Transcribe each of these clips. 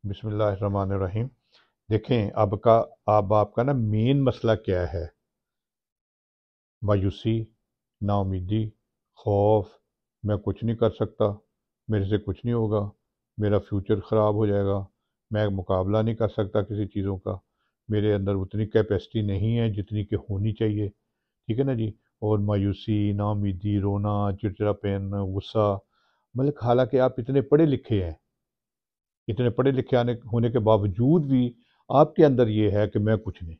بسم اللہ الرحمن الرحیم۔ دیکھیں اب آپ کا نا مین مسئلہ کیا ہے؟ مایوسی، نا امیدی، خوف، میں کچھ نہیں کر سکتا، میرے سے کچھ نہیں ہوگا، میرا فیوچر خراب ہو جائے گا، میں مقابلہ نہیں کر سکتا کسی چیزوں کا، میرے اندر اتنی کیپیسٹی نہیں ہے جتنی کہ ہونی چاہیے، ٹھیک ہے نا جی؟ اور مایوسی، نا امیدی، رونا، چڑچڑاپن، غصہ، مطلب حالانکہ آپ اتنے پڑھے لکھے ہیں، اتنے پڑھے لکھے ہونے کے باوجود بھی آپ کے اندر یہ ہے کہ میں کچھ نہیں،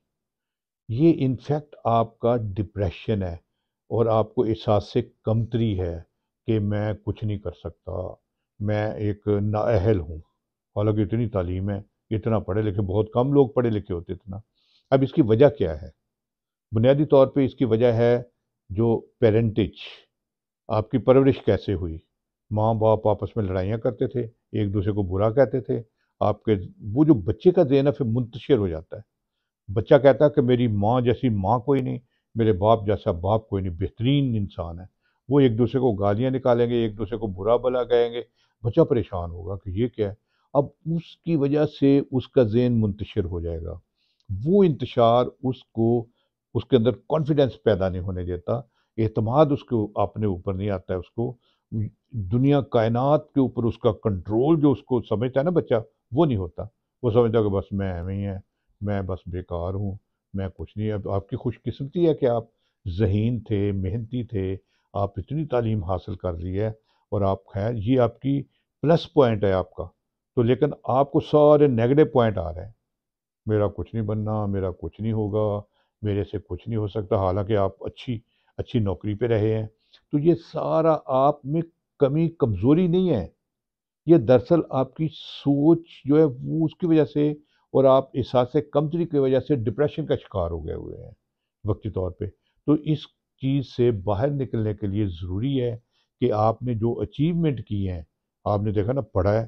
یہ انفیکٹ آپ کا ڈپریشن ہے، اور آپ کو احساس سے کمتری ہے کہ میں کچھ نہیں کر سکتا، میں ایک نااہل ہوں، حالانکہ اتنی تعلیم ہے، اتنا پڑھے لکھے، بہت کم لوگ پڑھے لکھے ہوتے اتنا۔ اب اس کی وجہ کیا ہے؟ بنیادی طور پہ اس کی وجہ ہے جو پیرنٹیج، آپ کی پرورش کیسے ہوئی؟ ماں باپ آپس میں لڑائیاں کرتے تھے، ایک دوسرے کو برا کہتے تھے، آپ کے وہ جو بچے کا ذہن ہے پھر منتشر ہو جاتا ہے۔ بچہ کہتا ہے کہ میری ماں جیسی ماں کوئی نہیں، میرے باپ جیسا باپ کوئی نہیں، بہترین انسان ہے۔ وہ ایک دوسرے کو گالیاں نکالیں گے، ایک دوسرے کو برا بھلا کہیں گے، بچہ پریشان ہوگا کہ یہ کیا ہے۔ اب اس کی وجہ سے اس کا ذہن منتشر ہو جائے گا، وہ انتشار اس کے اندر کانفیڈنس پیدا نہیں ہونے دیتا، اعتماد اس کو اپنے اوپر نہیں آتا ہے، اس کو دنیا کائنات کے اوپر اس کا کنٹرول جو اس کو سمجھتا ہے نا بچہ، وہ نہیں ہوتا۔ وہ سمجھتا ہے کہ بس میں ایویں ہی ہے، میں بس بیکار ہوں، میں کچھ نہیں۔ اب آپ کی خوش قسمتی ہے کہ آپ ذہین تھے، محنتی تھے، آپ اتنی تعلیم حاصل کر لی ہے، اور آپ خیر یہ آپ کی پلس پوائنٹ ہے آپ کا، تو لیکن آپ کو سارے نیگیٹو پوائنٹ آ رہے ہیں، میرا کچھ نہیں بننا، میرا کچھ نہیں ہوگا، میرے سے کچھ نہیں ہو سکتا، حالانکہ آپ اچھی اچھی نوکری پہ رہے ہیں۔ تو یہ سارا آپ میں کمی کمزوری نہیں ہے، یہ دراصل آپ کی سوچ جو ہے وہ اس کی وجہ سے، اور آپ احساس کمتری کی وجہ سے ڈپریشن کا شکار ہو گئے ہوئے ہیں وقتی طور پہ۔ تو اس چیز سے باہر نکلنے کے لیے ضروری ہے کہ آپ نے جو اچیومنٹ کی ہیں، آپ نے دیکھا نا، پڑھا ہے،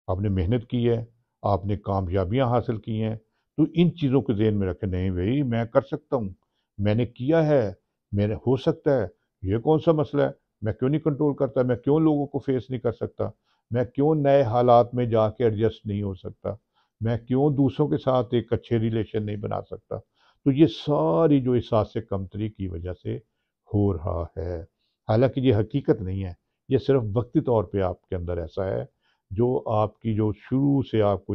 آپ نے محنت کی ہے، آپ نے کامیابیاں حاصل کی ہیں، تو ان چیزوں کو ذہن میں رکھیں، نہیں بھائی میں کر سکتا ہوں، میں نے کیا ہے، میرے ہو سکتا ہے، یہ کون سا مسئلہ ہے، میں کیوں نہیں کنٹرول کرتا، میں کیوں لوگوں کو فیس نہیں کر سکتا، میں کیوں نئے حالات میں جا کے ایڈجسٹ نہیں ہو سکتا، میں کیوں دوسروں کے ساتھ ایک اچھے ریلیشن نہیں بنا سکتا۔ تو یہ ساری جو احساس کمتری کی وجہ سے ہو رہا ہے، حالانکہ یہ حقیقت نہیں ہے، یہ صرف وقتی طور پہ آپ کے اندر ایسا ہے، جو آپ کی جو شروع سے آپ کو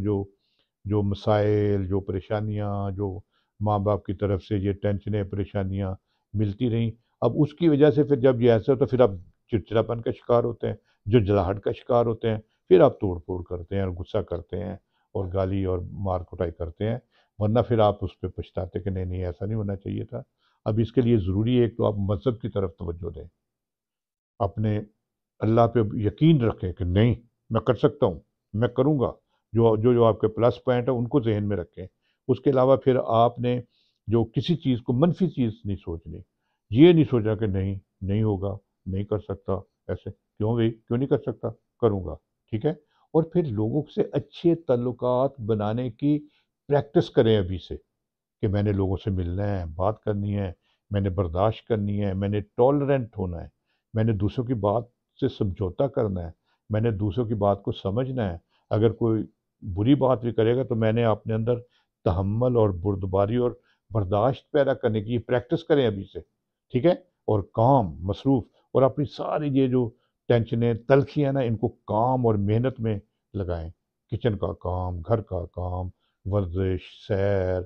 جو مسائل، جو پریشانیاں، جو ماں باپ کی طرف سے یہ ٹینشنیں، پریشانیاں ملتی رہیں، اب اس کی وجہ سے پھر جب یہ ایسا ہوتا ہے، پھر آپ چڑچڑاپن کا شکار ہوتے ہیں، جو جلاہٹ کا شکار ہوتے ہیں، پھر آپ توڑ پھوڑ کرتے ہیں اور غصہ کرتے ہیں اور گالی اور مار کٹائی کرتے ہیں، ورنہ پھر آپ اس پہ پچھتاتے کہ نہیں نہیں ایسا نہیں ہونا چاہیے تھا۔ اب اس کے لیے ضروری ہے کہ آپ مذہب کی طرف توجہ دیں، اپنے اللہ پہ یقین رکھیں کہ نہیں، میں کر سکتا ہوں، میں کروں گا، جو آپ کے پلس پوائنٹ ہیں ان کو ذہن میں رکھیں۔ اس کے علاوہ پھر آپ نے جو کسی چیز کو منفی چیز نہیں سوچنی، یہ نہیں سوچا کہ نہیں، نہیں ہوگا، نہیں کر سکتا، ایسے کیوں بھائی، کیوں نہیں کر سکتا، کروں گا، ٹھیک ہے۔ اور پھر لوگوں سے اچھے تعلقات بنانے کی پریکٹس کریں ابھی سے، کہ میں نے لوگوں سے ملنا ہے، بات کرنی ہے، میں نے برداشت کرنی ہے، میں نے ٹالرنٹ ہونا ہے، میں نے دوسروں کی بات سے سمجھوتا کرنا ہے، میں نے دوسروں کی بات کو سمجھنا ہے، اگر کوئی بری بات بھی کرے گا تو میں نے اپنے اندر تحمل اور بردباری اور برداشت پیدا کرنے کی پریکٹس کریں ابھی سے، ٹھیک ہے۔ اور کام، مصروف، اور اپنی ساری یہ جو ٹینشنیں، تلخیاں نا، ان کو کام اور محنت میں لگائیں، کچن کا کام، گھر کا کام، ورزش، سیر،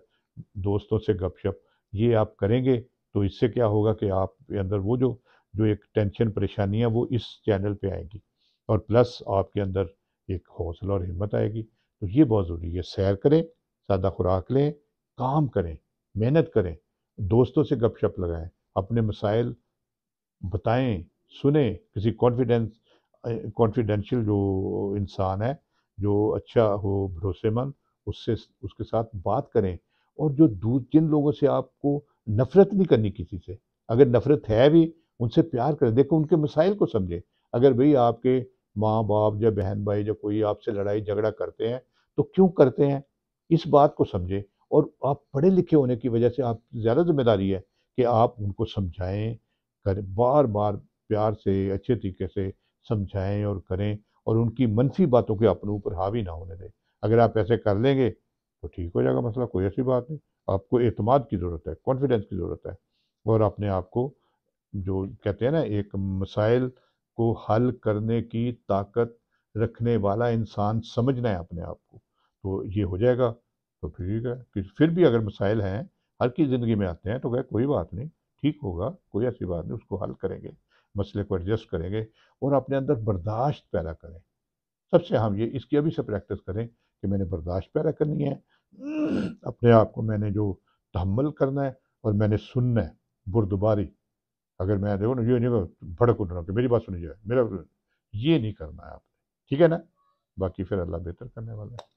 دوستوں سے گپ شپ، یہ آپ کریں گے تو اس سے کیا ہوگا کہ آپ کے اندر وہ جو ایک ٹینشن، پریشانی ہے، وہ اس چینل پہ آئے گی، اور پلس آپ کے اندر ایک حوصلہ اور ہمت آئے گی۔ تو یہ بہت ضروری ہے، سیر کریں، سادہ خوراک لیں، کام کریں، محنت کریں، دوستوں سے گپ شپ لگائیں، اپنے مسائل بتائیں، سنیں، کسی کانفیڈینشیل جو انسان ہے، جو اچھا ہو، بھروسے مند، اس کے ساتھ بات کریں، اور جن لوگوں سے آپ کو نفرت نہیں کرنی کسی سے، اگر نفرت ہے بھی، ان سے پیار کریں، دیکھو ان کے مسائل کو سمجھیں۔ اگر بھئی آپ کے ماں باپ یا بہن بھائی یا کوئی آپ سے لڑائی جھگڑا کرتے ہیں تو کیوں کرتے ہیں، اس بات کو سمجھیں، اور آپ پڑھے لکھے ہونے کی وجہ سے آپ زیادہ ذمہ داری ہے کہ آپ ان کو سمجھائیں، کریں، بار بار پیار سے، اچھے طریقے سے سمجھائیں اور کریں، اور ان کی منفی باتوں کے اپنے اوپر حاوی نہ ہونے دیں۔ اگر آپ ایسے کر لیں گے تو ٹھیک ہو جائے گا مسئلہ، کوئی ایسی بات نہیں۔ آپ کو اعتماد کی ضرورت ہے، کانفیڈنس کی ضرورت ہے، اور اپنے آپ کو جو کہتے ہیں نا ایک مسائل کو حل کرنے کی طاقت رکھنے والا انسان سمجھنا ہے اپنے آپ کو، تو یہ ہو جائے گا تو ٹھیک ہے۔ پھر بھی اگر مسائل ہیں، ہر کی زندگی میں آتے ہیں، تو کہ کوئی بات نہیں، ٹھیک ہوگا، کوئی ایسی بات نہیں، اس کو حل کریں گے، مسئلے کو ایڈجسٹ کریں گے، اور اپنے اندر برداشت پیدا کریں۔ سب سے اہم یہ اس کی ابھی سے پریکٹس کریں کہ میں نے برداشت پیدا کرنی ہے، اپنے آپ کو میں نے جو تحمل کرنا ہے، اور میں نے سننا ہے بردباری۔ اگر میں دیکھو نا، یہ نہیں کہ بھڑک اٹھنا کہ میری بات سنی جائے، میرا یہ نہیں کرنا ہے آپ نے، ٹھیک ہے نا؟ باقی پھر اللہ بہتر کرنے والا ہے۔